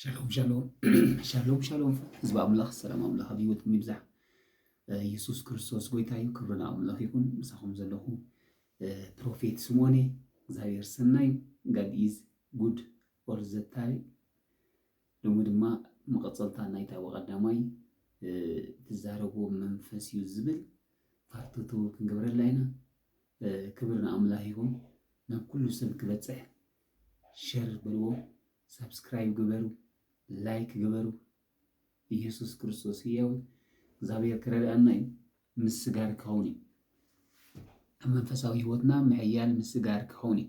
شالوم شالوم شالوم شالوم ህዝቢ ኣምላኽ ሰላም ኣምላኽ ኣብ ሂወት ንምብዛሕ ኢየሱስ ክርስቶስ ጎይታ እዩ። ክብርና ኣምላኽ ይኹን። ምሳኹም ዘለኹ ፕሮፌት ስሞኔ እግዚአብሔር ሰናይ ጋድ ኢዝ ጉድ ኦል ዘ ታይም። ሎሚ ድማ መቐፀልታ ናይታ ወቐዳማይ ትዛረቦ መንፈስ እዩ ዝብል ፓርቲቱ ክንገብረላ ኢና። ክብርና ኣምላኽ ይኹን። ናብ ኩሉ ሰብ ክበፅሕ ሸር በልዎ፣ ሰብስክራይብ ግበሩ፣ ላይክ ግበሩ። ኢየሱስ ክርስቶስ ህያው እግዚአብሔር ክረዳእና እዩ። ምስጋር ክኸውን እዩ። ኣብ መንፈሳዊ ህይወትና ምሕያል ምስጋር ክኸውን እዩ።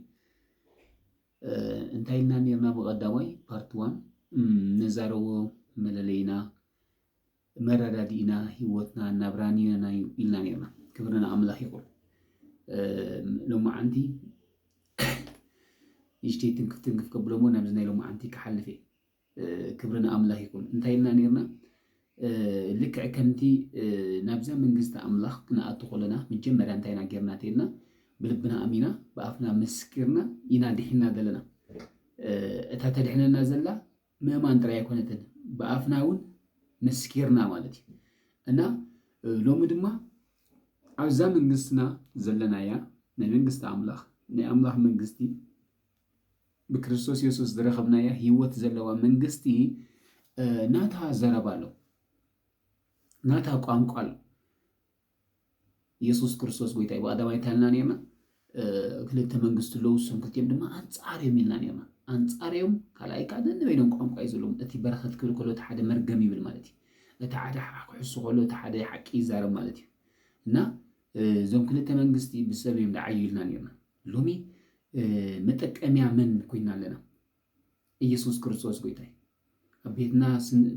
እንታይ ኢልና ነርና ብቐዳማይ ፓርት 1 ነዛረቦ መለለይና መረዳዲእና ህይወትና እናብራኒና ኢልና ነርና። ክብርና ኣምላኽ ይኹን። ሎማዓንቲ ይሽተይ ትንክፍ ከብሎሞ ናብዚ ናይ ሎማዓንቲ ክሓልፍ እየ። ክብርና ኣምላኽ ይኹን። እንታይ ኢልና ነርና ልክዕ ከምቲ ናብዛ መንግስቲ ኣምላኽ ክንኣቱ ከለና መጀመርያ እንታይ ኢና ጌርና እንተኢልና ብልብና ኣሚና ብኣፍና መስኪርና ኢና ድሒና ዘለና። እታ ተድሕነና ዘላ ምእማን ጥራይ ኣይኮነትን ብኣፍና እውን መስኪርና ማለት እዩ። እና ሎሚ ድማ ኣብዛ መንግስትና ዘለናያ ናይ መንግስቲ ኣምላኽ ናይ ኣምላኽ መንግስቲ ብክርስቶስ ኢየሱስ ዝረኸብናያ ህይወት ዘለዋ መንግስቲ ናታ ዘረባ ኣሎ፣ ናታ ቋንቋ ኣሎ። ኢየሱስ ክርስቶስ ጎይታ እዩ። ብቐዳማይ እንታልና ነርና ክልተ መንግስቲ ኣለዉ፣ እሶም ክልቲኦም ድማ ኣንጻርዮም ኢልና ነርና። ኣንጻርዮም ካልኣይ ከዓ ነንበይኖም ቋንቋ እዩ ዘለዎም። እቲ በረኸት ክብል ከሎ እቲ ሓደ መርገም ይብል ማለት እዩ። እቲ ሓደ ክሕሱ ከሎ እቲ ሓደ ሓቂ ይዛረብ ማለት እዩ። እና እዞም ክልተ መንግስቲ ብሰብ እዮም ዳዓዩ ኢልና ነርና። ሎሚ መጠቀምያ መን ኮይና ኣለና? ኢየሱስ ክርስቶስ ጎይታ እዩ። ኣብ ቤትና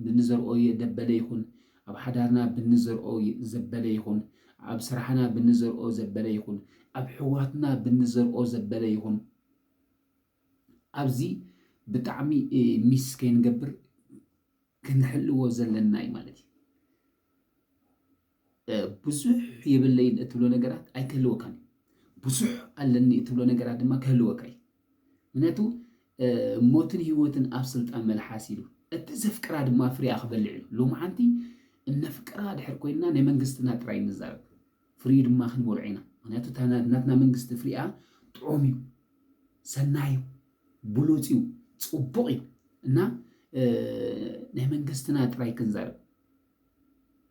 ብንዘርኦ ደበለ ይኹን፣ ኣብ ሓዳርና ብንዘርኦ ዘበለ ይኹን፣ ኣብ ስራሕና ብንዘርኦ ዘበለ ይኹን፣ ኣብ ሕዋትና ብንዘርኦ ዘበለ ይኹን፣ ኣብዚ ብጣዕሚ ሚስ ከይንገብር ክንሕልዎ ዘለና እዩ ማለት እዩ። ብዙሕ የብለይን እትብሎ ነገራት ኣይክህልወካን፣ ብዙሕ ኣለኒ እትብሎ ነገራት ድማ ክህልወካ እዩ። ምክንያቱ ሞትን ህይወትን ኣብ ስልጣን መልሓስ ኢሉ እቲ ዘፍቅራ ድማ ፍሪኣ ክበልዕ ኢሉ። ሎማዓንቲ እነፍቅራ ድሕር ኮይንና ናይ መንግስትና ጥራይ ንዛረብ፣ ፍርዩ ድማ ክንበልዖ ኢና። ምክንያቱ ናትና መንግስቲ ፍሪኣ ጥዑም እዩ፣ ሰናይ እዩ፣ ብሉፅ እዩ፣ ፅቡቕ እዩ። እና ናይ መንግስትና ጥራይ ክንዛረብ፣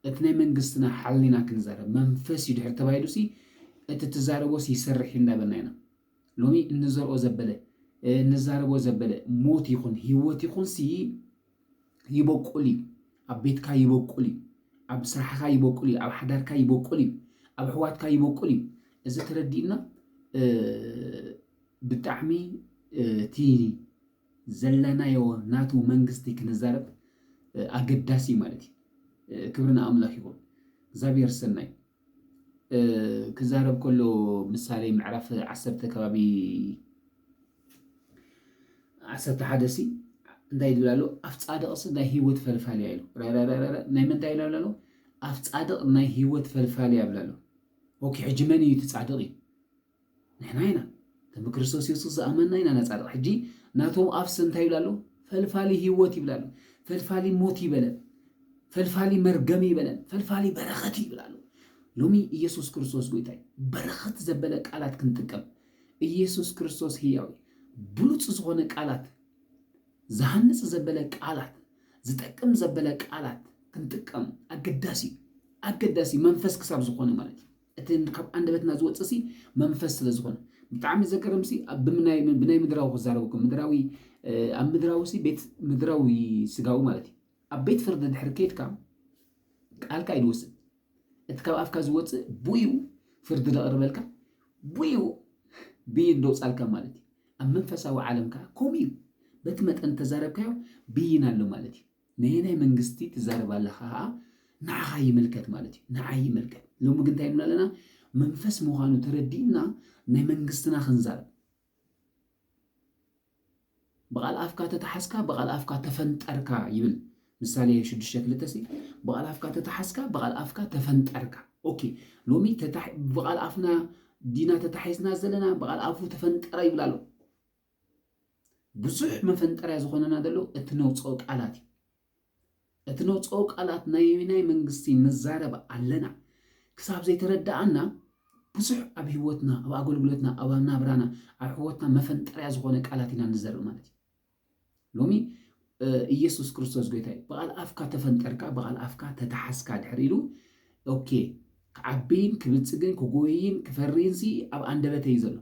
እቲ ናይ መንግስትና ሓሊና ክንዛረብ መንፈስ እዩ ድሕር ተባሂሉ እቲ ትዛረቦስ ይሰርሕ እንዳበልና ኢና። ሎሚ እንዘርኦ ዘበለ እንዛረቦ ዘበለ ሞት ይኹን ህይወት ይኹን ይበቁል እዩ። ኣብ ቤትካ ይበቁል እዩ፣ ኣብ ስራሕካ ይበቁል እዩ፣ ኣብ ሓዳርካ ይበቁል እዩ፣ ኣብ ሕዋትካ ይበቁል እዩ። እዚ ተረዲእና ብጣዕሚ እቲ ዘለናዮ ናቱ መንግስቲ ክንዛረብ ኣገዳሲ ማለት እዩ። ክብርና ኣምላኽ ይኹን። እግዚአብሔር ሰናይ ክዛረብ ከሎ ምሳሌ ምዕራፍ 10 ከባቢ 11 ሲ እንታይ ይብል ኣሎ? ኣፍ ጻድቕስ ናይ ህይወት ፈልፋልያ ኢሉ። ናይ ምንታይ ኢሉ ኣሎ? ኣፍ ጻድቕ ናይ ህይወት ፈልፋልያ ይብል ኣሎ። ኦኬ፣ ሕጂ መን እዩ እቲ ጻድቕ እዩ? ንሕና ኢና ብክርስቶስ ኢየሱስ ዝኣመና ኢና ናጻድቕ። ሕጂ ናቶም ኣፍስ እንታይ ይብል ኣሎ? ፈልፋሊ ህይወት ይብል ኣሎ። ፈልፋሊ ሞት ይበለን፣ ፈልፋሊ መርገም ይበለን፣ ፈልፋሊ በረኸት ይብል ኣሎ። ሎሚ ኢየሱስ ክርስቶስ ጎይታ እዩ። በረኸት ዘበለ ቃላት ክንጥቀም፣ ኢየሱስ ክርስቶስ ህያው እዩ። ብሉፅ ዝኾነ ቃላት፣ ዝሃንፅ ዘበለ ቃላት፣ ዝጠቅም ዘበለ ቃላት ክንጥቀም ኣገዳሲ ኣገዳሲ መንፈስ ክሳብ ዝኾነ ማለት እዩ። እቲ ካብ አንደበትና ዝወፅእ መንፈስ ስለ ዝኾነ ብጣዕሚ ዘገርም ብናይ ምድራዊ ክዛረበኩም ምድራዊ ኣብ ምድራዊ ቤት ምድራዊ ስጋዊ ማለት እዩ። ኣብ ቤት ፍርዲ ድሕሪ ከይድካ ቃልካ ይድወስድ። እቲ ካብ ኣፍካ ዝወፅእ ብዩ ፍርዲ ዘቕርበልካ ብዩ ብይን ደውፃልካ ማለት እዩ። ኣብ መንፈሳዊ ዓለምካ ከምኡ እዩ። በቲ መጠን ተዛረብካዮ ብይን ኣሎ ማለት እዩ። ናይ መንግስቲ ትዛረብ ኣለካ ከዓ ንዓኻ ይምልከት ማለት እዩ። ንዓይ ይምልከት። ሎሚ ግን እንታይ ንብላ ኣለና? መንፈስ ምዃኑ ተረዲእና ናይ መንግስትና ክንዛረብ። በቓል ኣፍካ ተተሓስካ በቓል ኣፍካ ተፈንጠርካ ይብል ምሳሌ 6:2 በቓል ኣፍካ ተተሓስካ በቓል ኣፍካ ተፈንጠርካ። ኦኬ፣ ሎሚ በቓል ኣፍና ዲና ተታሒስና ዘለና በቓል ኣፉ ተፈንጠረ ይብል ኣሎ። ብዙሕ መፈንጠርያ ዝኾነና ዘሎ እቲ ነውፅኦ ቃላት እዩ እቲ ነውፅኦ ቃላት ናይ መንግስቲ ንዛረብ ኣለና ክሳብ ዘይተረዳእና ብዙሕ ኣብ ህይወትና ኣብ ኣገልግሎትና ኣብ ናብራና ኣብ ህይወትና መፈንጠርያ ዝኾነ ቃላት ኢና ንዘርኢ ማለት እዩ ሎሚ ኢየሱስ ክርስቶስ ጎይታ እዩ በቓል ኣፍካ ተፈንጠርካ በቓል ኣፍካ ተታሓስካ ድሕሪ ኢሉ ኦኬ ክዓብይን ክብልፅግን ክጎይን ክፈርይን ኣብ ኣንደበተይ ዘሎ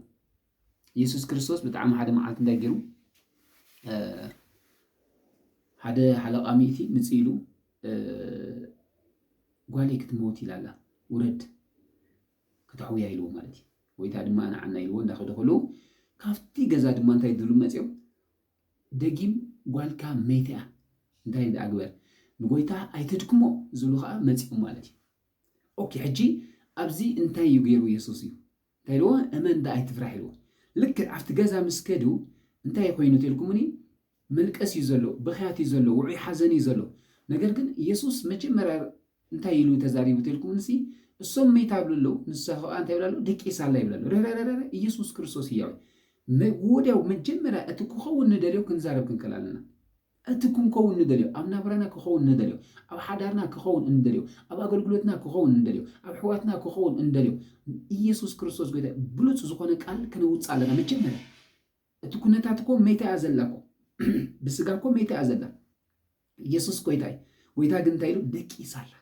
ኢየሱስ ክርስቶስ ብጣዕሚ ሓደ መዓልቲ እንታይ ገይሩ ሓደ ሓለቓ ሚእቲ ምፅእ ኢሉ ጓሌ ክትመውት ኢላላ ውረድ ከተሕውያ ኢልዎ ማለት እዩ ወይታ ድማ ንዓና ኢልዎ እንዳኸደ ከለዉ ካብቲ ገዛ ድማ እንታይ ድሉ መፅኦም ደጊም ጓልካ መይትያ እንታይ ኣግበር ንጎይታ ኣይተድክሞ ዝብሉ ከዓ መፅኦም ማለት እዩ ኦኬ ሕጂ ኣብዚ እንታይ እዩ ገይሩ ኢየሱስ እዩ እንታይ ኢልዎ እመን ዳ ኣይትፍራሕ ኢልዎ ልክዕ ኣብቲ ገዛ ምስ ከዱ እንታይ ኮይኑ ተልኩምኒ መልቀስ እዩ ዘሎ ብኽያት እዩ ዘሎ ውዑይ ሓዘን እዩ ዘሎ ነገር ግን ኢየሱስ መጀመርያ እንታይ ኢሉ ተዛሪቡ ተልኩምንሲ እሶም መይታ ብልሎ ንሳ ከዓ እንታይ ይብላሉ ደቂሳ ኣላ ይብላሉ ረረረረ ኢየሱስ ክርስቶስ እያዊ ወዲያው መጀመርያ እቲ ክኸውን ንደልዮ ክንዛረብ ክንከል ኣለና እቲ ክንከውን ንደልዮ ኣብ ናብራና ክኸውን ንደልዮ ኣብ ሓዳርና ክኸውን እንደልዮ ኣብ ኣገልግሎትና ክኸውን እንደልዮ ኣብ ሕዋትና ክኸውን እንደልዮ ኢየሱስ ክርስቶስ ጎይታ ብሉፅ ዝኾነ ቃል ክነውፅ ኣለና መጀመርያ እቲ ኩነታት እኮ መይታ እያ ዘላኮ ብስጋ እኮ መይታ እያ ዘላ ኢየሱስ ጎይታይ ጎይታ ግን እንታይ ኢሉ ደቂሳ ኣላ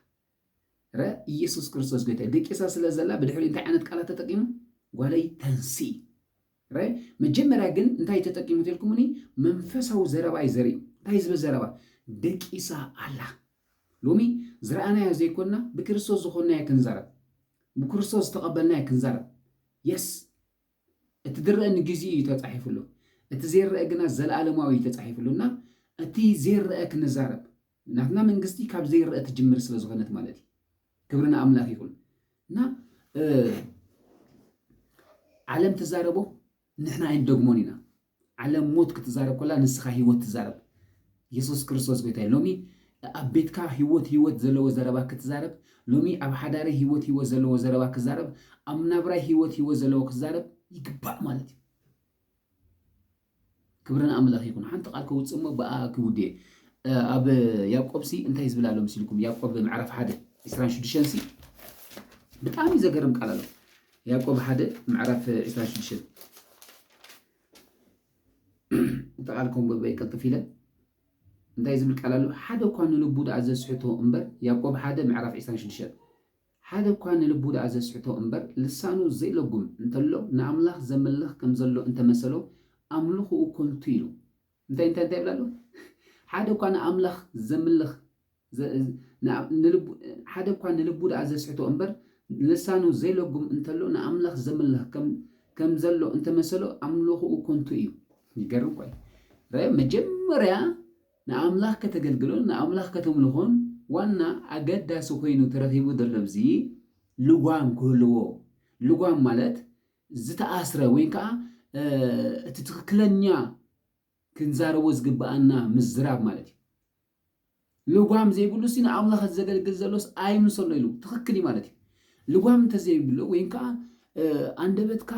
ረ ኢየሱስ ክርስቶስ ጎይታ ደቂሳ ስለ ዘላ ብድሕሪ እንታይ ዓይነት ቃላት ተጠቂሙ ጓለይ ተንሲ ረ መጀመርያ ግን እንታይ ተጠቂሙ ተልኩምኒ መንፈሳዊ ዘረባ እዩ ዘርኢ እንታይ ዝብል ዘረባ ደቂሳ ኣላ ሎሚ ዝረኣናዮ ዘይኮንና ብክርስቶስ ዝኾንናዮ ክንዛረብ ብክርስቶስ ዝተቐበልናዮ ክንዛረብ የስ እቲ ዝርአ ንግዜ እዩ ተፃሒፉሉ እቲ ዘይርአ ግና ዘለኣለማዊ እዩ ተፃሒፉሉና እቲ ዘይርአ ክንዛረብ ናትና መንግስቲ ካብ ዘይርአ ትጅምር ስለ ዝኾነት ማለት እዩ ክብርና ኣምላኽ ይኹን እና ዓለም ትዛረቦ ንሕና ኣይንደግሞን ኢና ዓለም ሞት ክትዛረብ ኮላ ንስኻ ህይወት ትዛረብ ኢየሱስ ክርስቶስ ጎይታ ሎሚ ኣብ ቤትካ ህይወት ዘለዎ ዘረባ ክትዛረብ ሎሚ ኣብ ሓዳረ ህይወት ዘለዎ ዘረባ ክትዛረብ ኣብ ናብራይ ህይወት ዘለዎ ክትዛረብ ይግባእ ማለት እዩ ክብርና ኣምላኽ ይኹን ሓንቲ ቃል ከውፅእ እሞ ብኣ ክውድየ ኣብ ያዕቆብሲ እንታይ ዝብል ኣሎ ምስልኩም ያዕቆብ ምዕራፍ 1 26 ብጣዕሚ ዘገርም ቃል ኣሎ ያዕቆብ 1 ምዕራፍ 26 ተቃልኩም በይቀጥፍ ኢለ እንታይ ዝብል ቃል ኣሎ ሓደ እኳ ንልቡ ዳኣ ዘስሕቶ እምበር ያዕቆብ 1 ምዕራፍ 26 ሓደ እኳ ንልቡ ዳኣ ዘስሕቶ እምበር ልሳኑ ዘይለጉም እንተሎ ንኣምላኽ ዘመልኽ ከም ዘሎ እንተመሰሎ ኣምልኽኡ ኮንቱ ኢሉ እንታይ ይብላ ኣሎ ሓደ እኳ ንኣምላኽ ዘምልኽ ሓደ እኳ ንልቡ ዳኣ ዘስሕቶ እምበር ልሳኑ ዘይለጉም እንተሎ ንኣምላኽ ዘመልኽ ከም ዘሎ እንተመሰሎ ኣምልኽኡ ኮንቱ እዩ ይገርም ቆይ መጀመርያ ንኣምላኽ ከተገልግሎ ንኣምላኽ ከተምልኾን ዋና ኣገዳሲ ኮይኑ ተረኺቡ ዘሎ ብዚ ልጓም ክህልዎ ልጓም ማለት ዝተኣስረ ወይ ከዓ እቲ ትክክለኛ ክንዛረቦ ዝግባአና ምዝራብ ማለት እዩ ልጓም ዘይብሉ ሲ ንኣምላኽ ዘገልግል ዘሎስ ኣይምሰሎ ኢሉ ትክክል እዩ ማለት እዩ ልጓም እንተዘይብሎ ወይ ከዓ ኣንደበትካ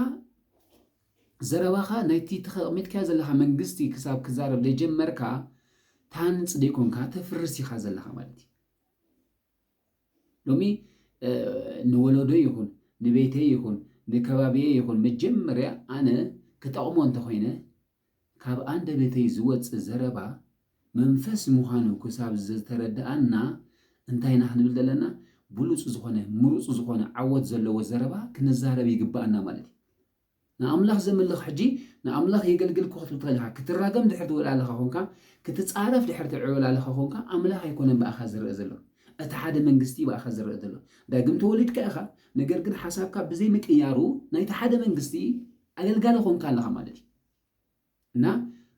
ዘረባኻ ናይቲ ተቐሚጥካ ዘለኻ መንግስቲ ክሳብ ክዛረብ ለጀመርካ ታንፅ ደይኮንካ ተፍርስ ኢኻ ዘለኻ ማለት እዩ ሎሚ ንወለዶ ይኹን ንቤተይ ይኹን ንከባቢየ ይኹን መጀመርያ ኣነ ክጠቕሞ እንተኮይነ ካብ ኣንደበተይ ዝወፅእ ዘረባ መንፈስ ምዃኑ ክሳብ ዝተረዳእና እንታይ ኢና ክንብል ዘለና ብሉፅ ዝኾነ ምሩፅ ዝኾነ ዓወት ዘለዎ ዘረባ ክንዛረብ ይግባአና ማለት እዩ ንኣምላኽ ዘመልኽ ሕጂ ንኣምላኽ የገልግል ክትብል ትኽእል ኢኻ ክትራገም ድሕር ትውዕል ኣለኻ ኮንካ ክትፃረፍ ድሕር ትዕውል ኣለኻ ኮንካ ኣምላኽ ኣይኮነን ብኣኻ ዝርአ ዘሎ እቲ ሓደ መንግስቲ ብኣኻ ዝርአ ዘሎ ዳግም ተወሊድካ ኢኻ ነገር ግን ሓሳብካ ብዘይ ምቅያሩ ናይቲ ሓደ መንግስቲ ኣገልጋሊ ኮንካ ኣለኻ ማለት እዩ እና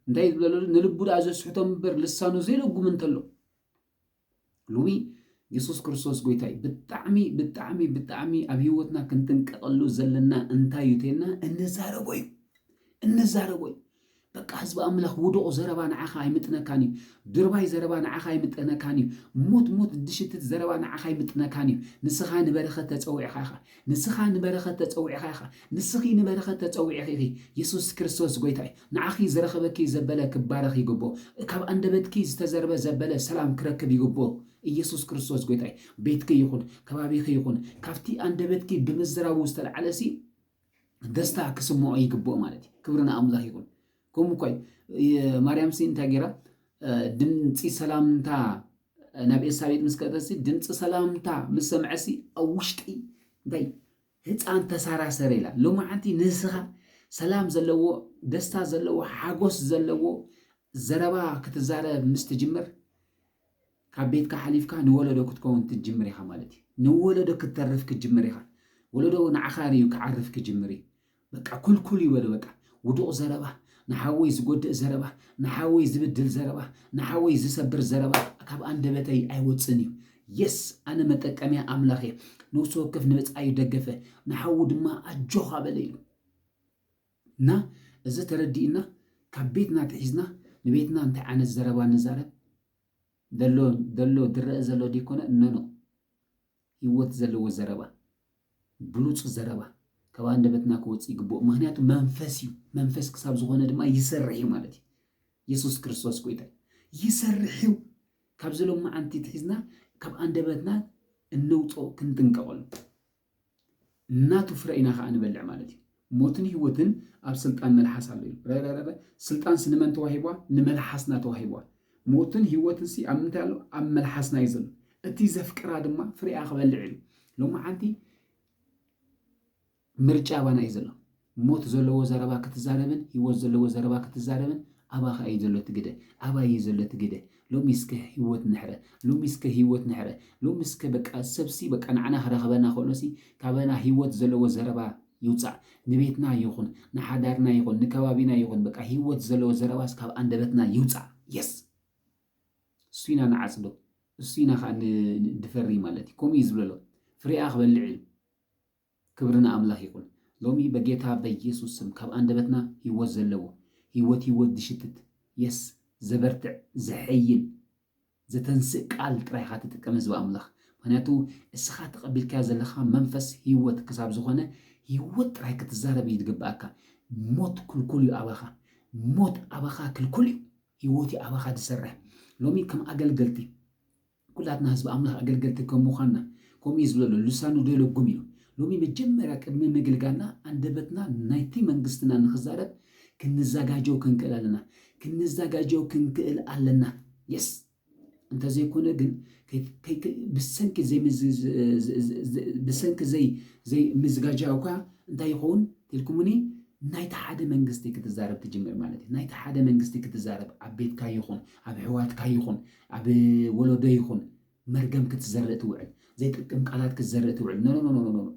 እንታይ ዝብለሉ ንልቡ ዳኣ ዘስሕቶ እምበር ልሳኑ ዘይለጉም እንተሎ ሎሚ ኢየሱስ ክርስቶስ ጎይታ እዩ ብጣዕሚ ኣብ ሂወትና ክንጥንቀቐሉ ዘለና እንታይ እዩ ተልና እንዛረቦ እዩ በቃ ህዝቢ ኣምላኽ ውድቕ ዘረባ ንዓኻ ኣይምጥነካን እዩ ድርባይ ዘረባ ንዓኻ ኣይምጥነካን እዩ ሞት ድሽትት ዘረባ ንዓኻ ኣይምጥነካን እዩ ንስኻ ንበረኸት ተፀዊዕኻ ኢኻ ንስኺ ንበረኸት ተፀዊዕኺ ኢኺ ኢየሱስ ክርስቶስ ጎይታ እዩ ንዓኺ ዝረኸበኪ ዘበለ ክባረኽ ይግቦ ካብ ኣንደበትኪ ዝተዘረበ ዘበለ ሰላም ክረክብ ይግቦ ኢየሱስ ክርስቶስ ጎይታ እዩ ቤትኪ ይኹን ከባቢኺ ይኹን ካብቲ ኣንደበትኪ ብምዝራቡ ዝተለዓለሲ ደስታ ክስምዖ ይግቦ ማለት እዩ ክብሪ ንኣምላኽ ይኹን ከምኡ ኮይ ማርያም ሲ እንታይ ገይራ ድምፂ ሰላምታ ናብ ኤልሳቤጥ ምስ ከእተሲ ድምፂ ሰላምታ ምስ ሰምዐሲ ኣብ ውሽጢ እንታይ ህፃን ተሳራሰረ ኢላ ሎማዓንቲ ንስኻ ሰላም ዘለዎ ደስታ ዘለዎ ሓጎስ ዘለዎ ዘረባ ክትዛረብ ምስ ትጅምር ካብ ቤትካ ሓሊፍካ ንወለዶ ክትከውን ትጅምር ኢኻ ማለት እዩ ንወለዶ ክትተርፍ ክትጅምር ኢኻ ወለዶ ንዓኻ ርዩ ክዓርፍ ክትጅምር እዩ በቃ ኩልኩል ይበሉ በቃ ውዱቕ ዘረባ ንሓወይ ዝጎድእ ዘረባ ንሓወይ ዝብድል ዘረባ ንሓወይ ዝሰብር ዘረባ ካብ ኣንደበተይ ኣይወፅን እዩ የስ ኣነ መጠቀምያ ኣምላኽ እየ ነፍሲ ወከፍ ንመፃኢ ደገፈ ንሓዉ ድማ ኣጆኻ በለ ኢሉ እና እዚ ተረዲእና ካብ ቤትና ትሒዝና ንቤትና እንታይ ዓይነት ዘረባ ንዛረብ ደሎ ድረአ ዘሎ ዲኮነ እነኖ ህይወት ዘለዎ ዘረባ ብሉፅ ዘረባ ካብ አንደበትና ክወጽእ ይግብኦ ምክንያቱ መንፈስ እዩ መንፈስ ክሳብ ዝኾነ ድማ ይሰርሕ ማለት እዩ ኢየሱስ ክርስቶስ ጎይታ ይሰርሕ ካብ ዘሎ ማዓንቲ ትሒዝና ካብ አንደበትና እንውጦ ክንጥንቀቀሉ እናቱ ፍረኢና ከዓ ንበልዕ ማለት እዩ ሞትን ህይወትን ኣብ ስልጣን መልሓስ ኣሎ እዩ ስልጣን ስንመን ተዋሂቧ ንመልሓስና ተዋሂቧ ሞትን ህይወትን ሲ ኣብ ምንታይ ኣሎ ኣብ መልሓስና እዩ ዘሎ እቲ ዘፍቅራ ድማ ፍሬኣ ክበልዕ ኢሉ ሎማዓንቲ ምርጫ ባና እዩ ዘሎ ሞት ዘለዎ ዘረባ ክትዛረብን ህይወት ዘለዎ ዘረባ ክትዛረብን ኣባኻ እዩ ዘሎ ትግደ ኣባ እዩ ዘሎ ትግደ ሎሚ እስከ ህይወት ንሕረ ሎሚ እስከ ህይወት ንሕረ ሎሚ እስከ በቃ ሰብሲ በቃ ንዓና ክረኽበና ከሎሲ ካበና ህይወት ዘለዎ ዘረባ ይውፃእ ንቤትና ይኹን ንሓዳርና ይኹን ንከባቢና ይኹን በቃ ህይወት ዘለዎ ዘረባስ ካብ አንደበትና ይውፃእ የስ እሱና ንዓፅዶ እሱና ከዓ ንድፈሪ ማለት እዩ ከምኡ እዩ ዝብለሎ ፍሬኣ ክበልዕ ኢሉ ክብርና ኣምላኽ ይኹን ሎሚ በጌታ በኢየሱስ ስም ካብ አንደበትና ህይወት ዘለዎ ህይወት ድሽትት የስ ዘበርትዕ ዘሐይል ዘተንስእ ቃል ጥራይኻ ትጥቀም ህዝቢ ኣምላኽ ምክንያቱ እስኻ ተቐቢልካ ዘለኻ መንፈስ ህይወት ክሳብ ዝኾነ ህይወት ጥራይ ክትዛረብ እዩ ዝግብኣካ ሞት ክልኩል እዩ ኣባኻ ሞት ኣባኻ ክልኩል እዩ ህይወት ኣባኻ ዝሰርሕ ሎሚ ከም ኣገልገልቲ ኩላትና ህዝቢ ኣምላኽ ኣገልገልቲ ከም ምዃንና ከምኡ እዩ ዝብለሎ ልሳኑ ደለጉም ኢሉ ሎሚ መጀመርያ ቅድሚ ምግልጋልና አንደበትና ናይቲ መንግስትና ንክዛረብ ክንዘጋጀው ክንክእል ኣለና ክንዘጋጀው ክንክእል ኣለና የስ እንተዘይኮነ ግን ብሰንኪ ዘይ ምዝጋጃውካ እንታይ ይኸውን ትልኩምኒ ናይቲ ሓደ መንግስቲ ክትዛረብ ትጅምር ማለት እዩ ናይቲ ሓደ መንግስቲ ክትዛረብ ኣብ ቤትካ ይኹን ኣብ ሕዋትካ ይኹን ኣብ ወለዶ ይኹን መርገም ክትዘርእ ትውዕል ዘይጥቅም ቃላት ክትዘርእ ትውዕል ኖ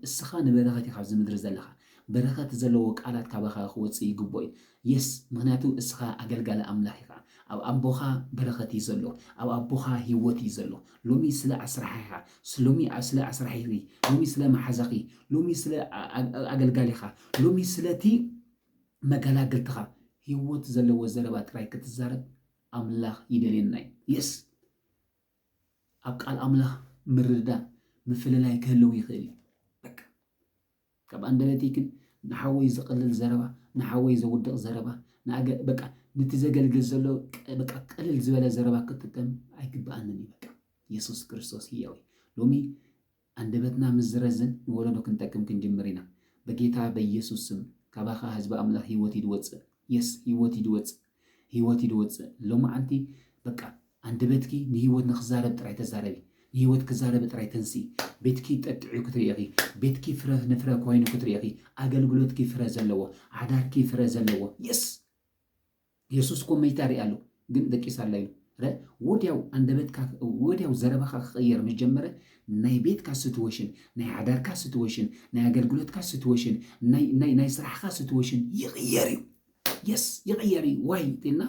እስኻ ንበረኸት ኢኻ ኣብዚ ምድሪ ዘለኻ በረኸት ዘለዎ ቃላት ካባኻ ክወፅእ ይግቦ እዩ የስ ምክንያቱ እስኻ ኣገልጋሊ ኣምላኽ ኢኻ ኣብ ኣቦኻ በረኸት እዩ ዘሎ ኣብ ኣቦኻ ህይወት እዩ ዘሎ ሎሚ ስለ ኣስራሕኻ ሎሚ ስለ ኣስራሕኺ ሎሚ ስለ ማሓዛኺ ሎሚ ስለ ኣገልጋሊኻ ሎሚ ስለቲ መገላገልትኻ ህይወት ዘለዎ ዘረባ ጥራይ ክትዛረብ ኣምላኽ ይደልየና እዩ የስ ኣብ ቃል ኣምላኽ ምርዳእ ምፍልላይ ክህልው ይኽእል እዩ በቃ ካብ አንደበተይ ግን ንሓወይ ዝቕልል ዘረባ ንሓወይ ዘውድቕ ዘረባ በቃ ነቲ ዘገልግል ዘሎ በቃ ቅልል ዝበለ ዘረባ ክጥቀም ኣይግባኣንን እዩ በቃ ኢየሱስ ክርስቶስ ህያው ሎሚ አንደበትና ምዝረዝን ንወለዶ ክንጠቅም ክንጅምር ኢና በጌታ በኢየሱስ ስም ካባኻ ህዝቢ ኣምላኽ ህይወት ይድወፅእ የስ ህይወት ይድወፅእ ሎማዓንቲ በቃ አንደበትኪ ንህይወት ንክዛረብ ጥራይ ተዛረቢ ንህይወት ክዛረብ ጥራይ ተንሲ ቤትኪ ጠጥዑ ክትርእኺ ቤትኪ ፍረ ንፍረ ኮይኑ ክትርእኺ ኣገልግሎትኪ ፍረ ዘለዎ ሓዳርኪ ፍረ ዘለዎ የስ ኢየሱስ ኮመይታ ሪኣሉ ግን ደቂሳላ ኢሉ ወዲያው አንደበትካ ወዲያው ዘረባኻ ክቕየር ምስ ጀመረ ናይ ቤትካ ሲትዌሽን ናይ ሓዳርካ ሲትዌሽን ናይ ኣገልግሎትካ ሲትዌሽን ናይ ስራሕካ ሲትዌሽን ይቕየር እዩ የስ ይቕየር እዩ ዋይ ጥልና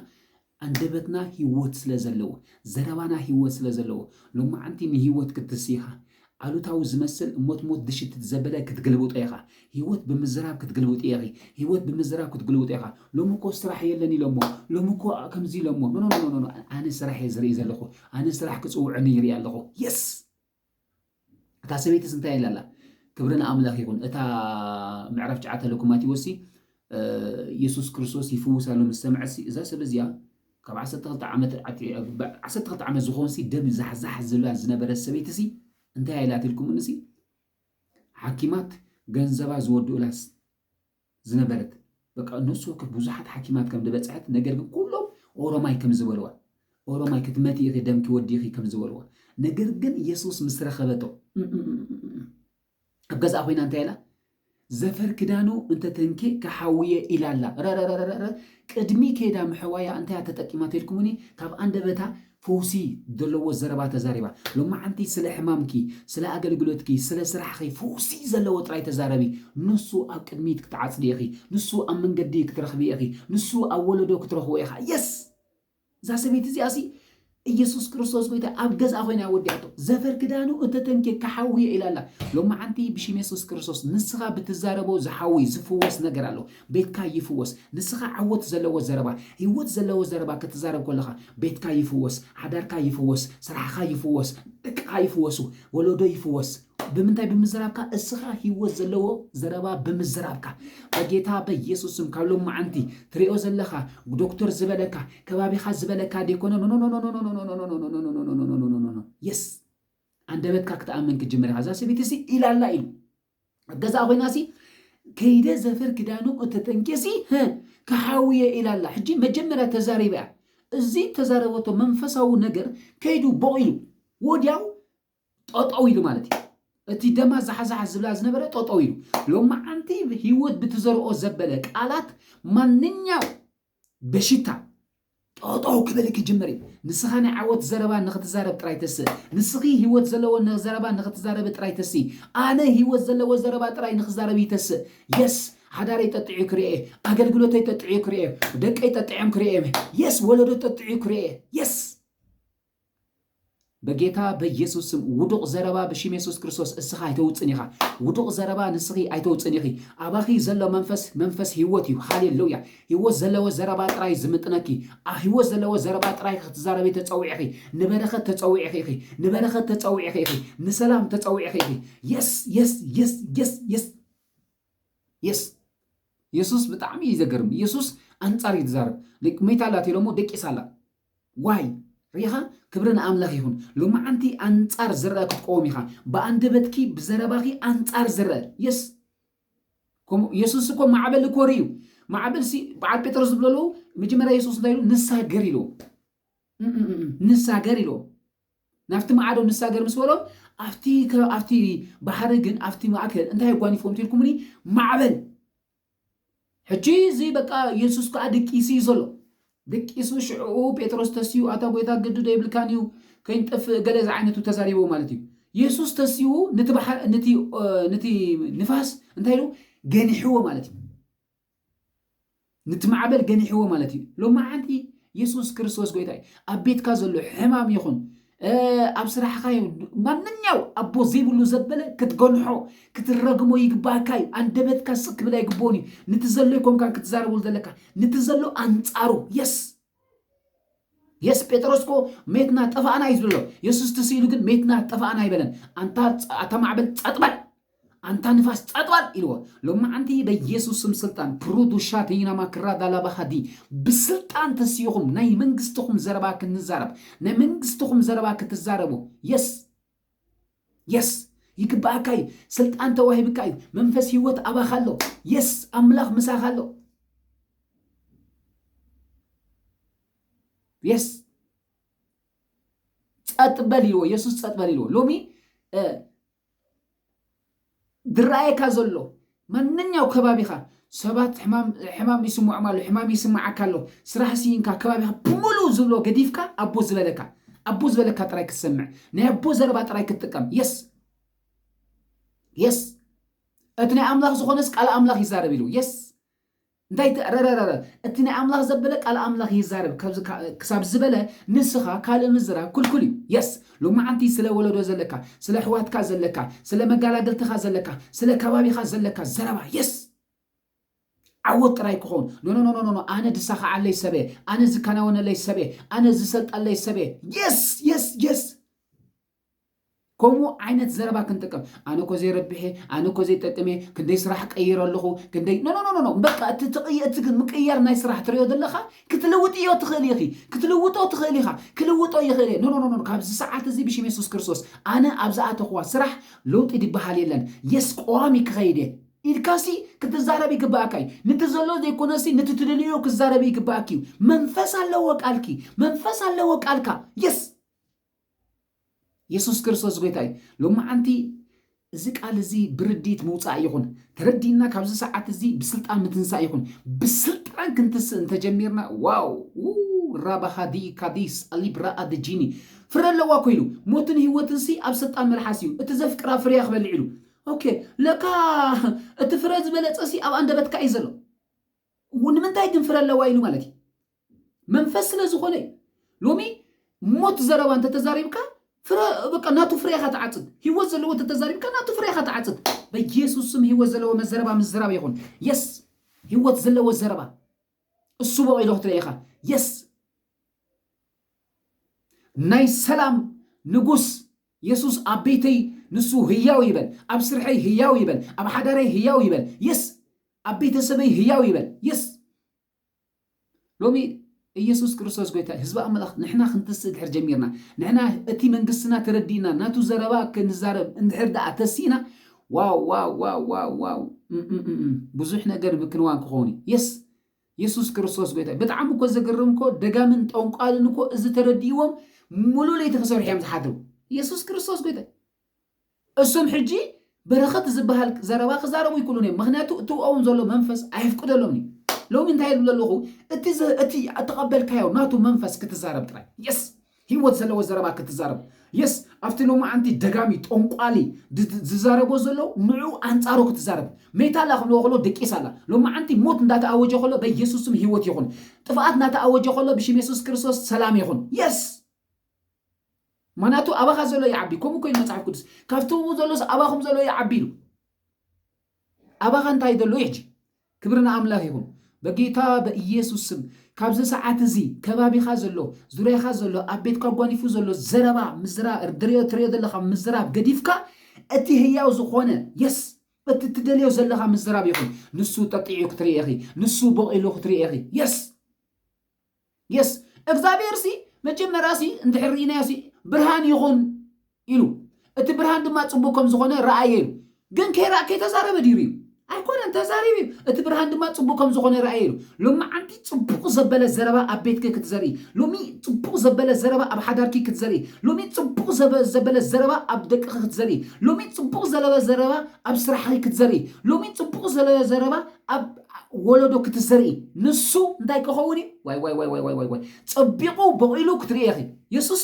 አንደበትና ህይወት ስለ ዘለዎ ዘረባና ህይወት ስለ ዘለዎ ሎማዓንቲ ንህይወት ክትስይኻ علوتاو زمسل موت دشت تزبله كتقلبوط ايخا هيوت بمزراب كتقلبوط ايخي هيوت بمزراب كتقلبوط ايخا لومكو سراح يلني لومكو كمزي لومو نو انا سراح يزري زلخو انا سراح كصوعني يري الله يس اتا سبيت سنتاي لالا كبرنا املاك يكون اتا معرف جعته لكم ماتي وسي يسوع كريستوس يفوس له مستمعسي اذا سبزيا كاب 10 عامه 10 عامه زخونسي دم زحزح زلا زنبره سبيتسي انت هايلاتلكم نسي حكيمات ገንዘባ ዝወዱላስ ዝነበረት በቃ እነሱ ከብዙሓት حكيمات ከም ደበጽሐት ነገር ግን ኩሎም ኦሮማይ ከም ዝበልዋ ኦሮማይ ክትመቲ ይኸ ደም ክወዲኺ ከም ዝበልዋ ነገር ግን ኢየሱስ ምስ ረኸበቶ አገዛ ኮይና እንታይ ኢላ ዘፈር ክዳኑ እንተ ተንኬ ከሐውየ ኢላላ ረረረረ ቅድሚ ከዳ ምሕዋያ እንታይ ተጠቂማትልኩምኒ ካብ አንደበታ ፈውሲ ደለዎ ዘረባ ተዛሪባ ሎማ አንቲ ስለ ሕማምኪ ስለ አገልግሎትኪ ስለ ስራሕኺ ፈውሲ ዘለዎ ጥራይ ተዛረቢ ንሱ ኣብ ቅድሚት ክትዓጽድኺ ንሱ ኣብ መንገዲ ክትረኽቢ ኢኺ ንሱ ኣብ ወለዶ ክትረኽቦ ኢኻ የስ ዛሰቤት እዚኣሲ ኢየሱስ ክርስቶስ ጎይታ ኣብ ገዛ ኮይና ወዲያቶ ዘፈር ክዳኑ እተተንከ ከሐውየ ኢላላ ሎማ አንቲ ብሽም ኢየሱስ ክርስቶስ ንስኻ ብትዛረቦ ዝሐዊ ዝፍወስ ነገር ኣሎ ቤትካ ይፍወስ ንስኻ ዓወት ዘለዎ ዘረባ ህይወት ዘለዎ ዘረባ ክትዛረብ ከለኻ ቤትካ ይፍወስ ሓዳርካ ይፍወስ ስራሕካ ይፍወስ ደቅካ ይፍወሱ ወለዶ ይፍወስ ብምንታይ ብምዝራብካ እስኻ ህይወት ዘለዎ ዘረባ ብምዝራብካ በጌታ በኢየሱስም ካብሎም ማዓንቲ ትሪኦ ዘለኻ ዶክተር ዝበለካ ከባቢኻ ዝበለካ ዲኮኖ ኖ የስ አንደበትካ ክትኣምን ክጅምር ኢኻ ዛሰቤትሲ ኢላላ ኢሉ ገዛ ኮይናሲ ከይደ ዘፈር ክዳኑ እተተንኬሲ ከሐውየ ኢላላ ሕጂ መጀመርያ ተዛሪብያ እዚ ተዛረበቶ መንፈሳዊ ነገር ከይዱ ቦኢሉ ወዲያው ጦጦው ኢሉ ማለት እዩ እቲ ደማ ዘሓዛሕ ዝብላ ዝነበረ ጦጦው ኢሉ ሎማ አንቲ ህይወት ብትዘርኦ ዘበለ ቃላት ማንኛው በሽታ ጦጦው ክበልክ ጅምር ንስኻ ናይ ዓወት ዘረባ ንኽትዛረብ ጥራይ ተስእ ንስኺ ህይወት ዘለዎ ዘረባ ንኽትዛረብ ጥራይ ተስእ ኣነ ህይወት ዘለዎ ዘረባ ጥራይ ንኽዛረብ ይተስእ የስ ሓዳረይ ጠጥዑ ክርኤ አገልግሎተይ ጠጥዑ ክርኤ ደቀይ ጠጥዖም ክርኤ የስ ወለዶ ጠጥዑ ክርኤ የስ በጌታ በኢየሱስ ስም ውዱቅ ዘረባ በሽም ኢየሱስ ክርስቶስ እስኻ አይተውፅን ኢኻ ውዱቅ ዘረባ ንስኺ አይተውፅን ኢኺ አባኺ ዘሎ መንፈስ ህይወት እዩ ሃሌሉያ ህይወት ዘለዎ ዘረባ ጥራይ ዝምጥነኪ ህይወት ዘለዎ ዘረባ ጥራይ ክትዛረብ ተጸውዒኺ ንበረኸት ተጸውዒኺ ኢኺ ንበረኸት ተጸውዒኺ ኢኺ ንሰላም ተጸውዒኺ ኢኺ የስ የስ የስ የስ የስ የስ ኢየሱስ ብጣዕሚ ይዘገርም ኢየሱስ አንጻር ይዛረብ ለሜታላት ይሎሞ ደቂሳላ ዋይ ሪኻ ክብርን አምላኽ ይሁን ሎማ አንቲ አንጻር ዝረአ ክትቆም ኢኻ በአንደበትኪ ብዘረባኺ አንጻር ዝረአ የስ ኮም ኢየሱስ እኮ ማዕበል ኮሪዩ ማዕበል ሲ በዓል ጴጥሮስ ዝብለሉ መጀመርያ ኢየሱስ እንታይ ኢሉ ንሳገር ኢሉ ንሳገር ኢሉ ናፍቲ ማዕዶ ንሳገር ምስ በሎም አፍቲ ባሕሪ ግን አፍቲ ማእከል እንታይ ጓኒፎም ትልኩምኒ ማዕበል ሕጂ እዚ በቃ ኢየሱስ ከ ደቂሲ ዘሎ ደቂሱ ሽዑ ጴጥሮስ ተሲዩ አታ ጎይታ ገድዶ ይብልካኒዩ ከይንጠፍ ገለዛ ዓይነቱ ተዛሪቦ ማለት እዩ ኢየሱስ ተሲዩ ነቲ ንፋስ እንታይ ኢሉ ገኒሕዎ ማለት እዩ ነቲ ማዕበል ገኒሕዎ ማለት እዩ ሎማ ዓንቲ ኢየሱስ ክርስቶስ ጎይታ ኣብ ቤትካ ዘሎ ሕማም ይኹን ኣብ ስራሕካ ማንኛው ኣቦ ዘይብሉ ዘበለ ክትገንሖ ክትረግሞ ይግባካ እዩ አንደበትካ ስቅ ክብላ ይግቦን እዩ ነቲ ዘሎ ይኮንካ ክትዛረብሉ ዘለካ ነቲ ዘሎ አንጻሩ የስ የስ ጴጥሮስ ኮ ሜትና ጠፋኣና ይዝብሎ ኢየሱስ ተሲሉ ግን ሜትና ጠፋኣና ይበለን አንታ ማዕበል ጸጥበል አንታ ንፋስ ጸጥበል ኢልዎ ሎማ አንቲ በኢየሱስ ስም ስልጣን ፕሩዱሻት ይናማ ክራዳላ ባሃዲ ብስልጣን ተሲዩኹም ናይ መንግስትኹም ዘረባ ክንዛረብ ናይ መንግስትኹም ዘረባ ክትዛረቡ የስ የስ ይግባእካይ ስልጣን ተዋሂብካይ መንፈስ ህይወት አባኻሎ የስ አምላኽ ምሳኻሎ የስ ጸጥበል ኢልዎ ኢየሱስ ጸጥበል ኢልዎ ሎሚ ድራይካ ዘሎ ማንኛው ከባቢኻ ሰባት ሕማም ይስምዖም ኣሎ ሕማም ይስምዓካ ኣሎ ስራሕ ሲንካ ከባቢኻ ብሙሉ ዝብሎ ገዲፍካ ኣቦ ዝበለካ ጥራይ ክትሰምዕ ናይ ኣቦ ዘረባ ጥራይ ክትጥቀም የስ የስ እቲ ናይ ኣምላኽ ዝኾነስ ቃል ኣምላኽ ይዛረብ ኢሉ የስ እንታይ ረረረረ እቲ ናይ ኣምላኽ ዘበለ ቃል ኣምላኽ ይዛረብ ክሳብ ዝበለ ንስኻ ካልእ ምዝራብ ኩልኩል እዩ የስ ሎማዓንቲ ስለ ወለዶ ዘለካ ስለ ኣሕዋትካ ዘለካ ስለ መጋላገልትኻ ዘለካ ስለ ከባቢኻ ዘለካ ዘረባ የስ ዓወት ጥራይ ክኸውን ኖ ኣነ ድሳኻ ዓለይ ሰበ ኣነ ዝከናወነለይ ሰበ ኣነ ዝሰልጣለይ ሰበ የስ ከምኡ ዓይነት ዘረባ ክንጥቀም ኣነ ኮ ዘይረብሐ ኣነ ኮ ዘይጠቅመ ክንደይ ስራሕ ቀይር ኣለኹ ክንደይ ኖ በቃ እቲ ምቅያር ናይ ስራሕ ትሪኦ ዘለኻ ክትልውጥዮ ትኽእል ኢኺ ክትልውጦ ትኽእል ኢኻ ክልውጦ ይኽእል ኖ ካብዚ ሰዓት እዚ ብሽም የሱስ ክርስቶስ ኣነ ኣብዛ ኣተኽዋ ስራሕ ለውጢ ድበሃል የለን የስ ቀዋሚ ክኸይድ ኢልካሲ ክትዛረብ ይግባእካ እዩ ነቲ ዘሎ ዘይኮነሲ ነቲ ትደልዮ ክዛረብ ይግባእክ እዩ መንፈስ ኣለዎ ቃልካ የስ ኢየሱስ ክርስቶስ ጎይታይ ሎማዓንቲ እዚ ቃል እዚ ብርዲት ምውፃእ ይኹን ተረዲና ካብዚ ሰዓት እዚ ብስልጣን ምትንሳእ ይኹን ብስልጣን ክንትስእ እንተጀሚርና ዋው ራባሃዲ ካዲስ አሊብራ አድጂኒ ፍረ ኣለዋ ኮይኑ ሞትን ህይወትን ሲ ኣብ ስልጣን መልሓስ እዩ እቲ ዘፍቅራ ፍርያ ክበልዕ ኢሉ ኦኬ ለካ እቲ ፍረ ዝበለፀ ሲ ኣብ አንደበትካ እዩ ዘሎ ንምንታይ ግን ፍረ ኣለዋ ኢሉ ማለት እዩ መንፈስ ስለ ዝኾነ ሎሚ ሞት ዘረባ እንተተዛሪብካ በቃ ናቱ ፍሬኻ ተዓጽድ ህይወት ዘለዎ ተተዛሪብካ ናቱ ፍሬኻ ተዓጽድ በኢየሱስ ስም ህይወት ዘለዎ መዘረባ ምዝራብ ይኹን የስ ህይወት ዘለዎ ዘረባ እሱ በቂሉ ክትሪኢኻ የስ ናይ ሰላም ንጉስ ኢየሱስ ኣብ ቤተይ ንሱ ህያው ይበል ኣብ ስርሐይ ህያው ይበል ኣብ ሓዳረይ ህያው ይበል የስ ኣብ ቤተሰበይ ህያው ይበል የስ ሎሚ ኢየሱስ ክርስቶስ ጎይታ ህዝቢ ኣምላኽ ንሕና ክንትስእ ድሕር ጀሚርና ንሕና እቲ መንግስትና ተረዲና ናቱ ዘረባ ክንዛረብ እንድሕር ደኣ ተሲእና ዋው ብዙሕ ነገር ምክንዋን ክኸውን የስ ኢየሱስ ክርስቶስ ጎይታ ብጣዕሚ እኮ ዘገርም እኮ ደጋምን ጠንቋልን እኮ እዚ ተረዲእዎም ሙሉእ ለይቲ ክሰርሑ እዮም ዝሓድሩ ኢየሱስ ክርስቶስ ጎይታ እሶም ሕጂ በረኸት ዝበሃል ዘረባ ክዛረቡ ይክእሉን እዮም ምክንያቱ እትውኦም ዘሎ መንፈስ ኣይፍቅደሎምኒ ሎሚ እንታይ ይብል ኣለኹ እቲ ተቐበልካዮ ናቱ መንፈስ ክትዛረብ ጥራይ የስ ህይወት ዘለዎ ዘረባ ክትዛረብ የስ ኣብቲ ሎማዓንቲ ደጋሚ ጠንቋሊ ዝዛረቦ ዘሎ ንዑ ኣንጻሩ ክትዛረብ ሜታላ ክንብሎ ከሎ ደቂሳላ ሎማዓንቲ ሞት እንዳተኣወጀ ከሎ በኢየሱስም ህይወት ይኹን ጥፍኣት እንዳተኣወጀ ከሎ ብሽም ኢየሱስ ክርስቶስ ሰላም ይኹን የስ ማናቱ ኣባኻ ዘሎ ይዓቢ ከምኡ ኮይኑ መጽሓፍ ቅዱስ ካብቶም ዘሎስ ኣባኹም ዘሎ ይዓቢ ኢሉ ኣባኻ እንታይ ዘሎ ይሕጂ ክብርና ኣምላኽ ይኹን በጌታ በኢየሱስ ስም ካብዚ ሰዓት እዚ ከባቢኻ ዘሎ ዙርያኻ ዘሎ ኣብ ቤትካ ጓኒፉ ዘሎ ዘረባ ምዝራብ ትሪኦ ዘለኻ ምዝራብ ገዲፍካ እቲ ህያው ዝኾነ የስ እቲ ትደልዮ ዘለኻ ምዝራብ ይኹን ንሱ ጠጢዑ ክትሪኢ ኢኺ ንሱ በቂሉ ክትሪኢ ኢኺ የስ እግዚአብሔር ሲ መጀመርያ ሲ እንድሕር ርኢናዮ ሲ ብርሃን ይኹን ኢሉ እቲ ብርሃን ድማ ጽቡቕ ከም ዝኾነ ረኣየ ኢሉ ግን ከይተዛረበ ድዩ እዩ ኣይኮነን ተዛሪብ እቲ ብርሃን ድማ ጽቡቕ ከም ዝኾነ ረኣየ ኢሉ ሎማዓንቲ ጽቡቕ ዘበለ ዘረባ ኣብ ቤትክ ክትዘርኢ ሎሚ ጽቡቕ ዘበለ ዘረባ ኣብ ሓዳርኪ ክትዘርኢ ሎሚ ጽቡቕ ዘበለ ዘረባ ኣብ ደቅኺ ክትዘርኢ ሎሚ ጽቡቕ ዘለበ ዘረባ ኣብ ስራሕኺ ክትዘርኢ ሎሚ ጽቡቕ ዘለበ ዘረባ ኣብ ወለዶ ክትዘርኢ ንሱ እንታይ ክኸውን እዩ ዋይ ጽቢቑ በቂሉ ክትርኢ ኢኺ ኢየሱስ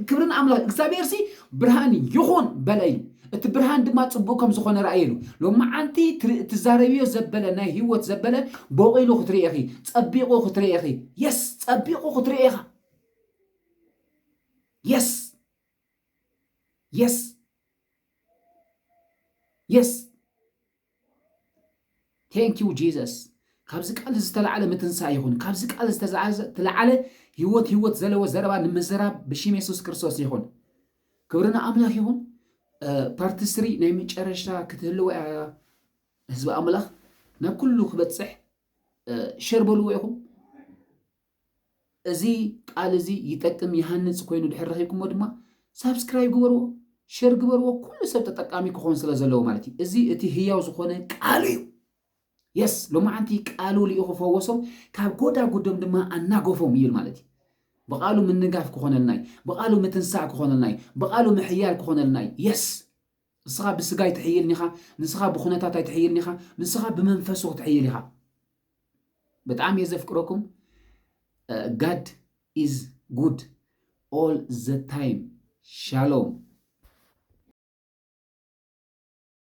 ክብርን ኣምላኽ እግዚአብሔር ሲ ብርሃን ይኹን በለ ኢሉ እቲ ብርሃን ድማ ጽቡቕ ከም ዝኾነ ረኣየ ኢሉ ሎማዓንቲ ትዛረብዮ ዘበለ ናይ ህይወት ዘበለ በቂሉ ክትርኢ ኢኺ ጸቢቑ ክትርኢ ኢኺ የስ ጸቢቑ ክትርኢ ኢኻ የስ ቴንክ ዩ ጂሰስ ካብዚ ቃል ዝተለዓለ ምትንሳእ ይኹን ካብዚ ቃል ዝተለዓለ ህይወት ዘለዎ ዘረባ ንምዝራብ ብሽም ኢየሱስ ክርስቶስ ይኹን ክብርና ኣምላኽ ይኹን ፓርቲ 3 ናይ መጨረሻ ክትህልው ህዝቢ ኣምላኽ ናብ ኩሉ ክበፅሕ ሸር በልዎ ኢኹም እዚ ቃል እዚ ይጠቅም ይሃንጽ ኮይኑ ድሕር ረኺብኩሞ ድማ ሳብስክራይብ ግበርዎ ሸር ግበርዎ ኩሉ ሰብ ተጠቃሚ ክኾን ስለ ዘለዎ ማለት እዩ እዚ እቲ ህያው ዝኾነ ቃል እዩ የስ ሎማዓንቲ ቃሉ ልኢኹ ፈወሶም ካብ ጎዳጉዶም ድማ ኣናገፎም ይብል ማለት እዩ በቃሉ ምንጋፍ ክኾነልናይ በቃሉ ምትንሳእ ክኾነልናይ በቃሉ ምሕያል ክኾነልናይ የስ ንስኻ ብስጋይ ትሕይልኒኻ ንስኻ ብኹነታታይ ትሕይልኒኻ ንስኻ ብመንፈሱ ክትሕይል ኢኻ በጣም የዘፍቅረኩም God is good all the time. Shalom.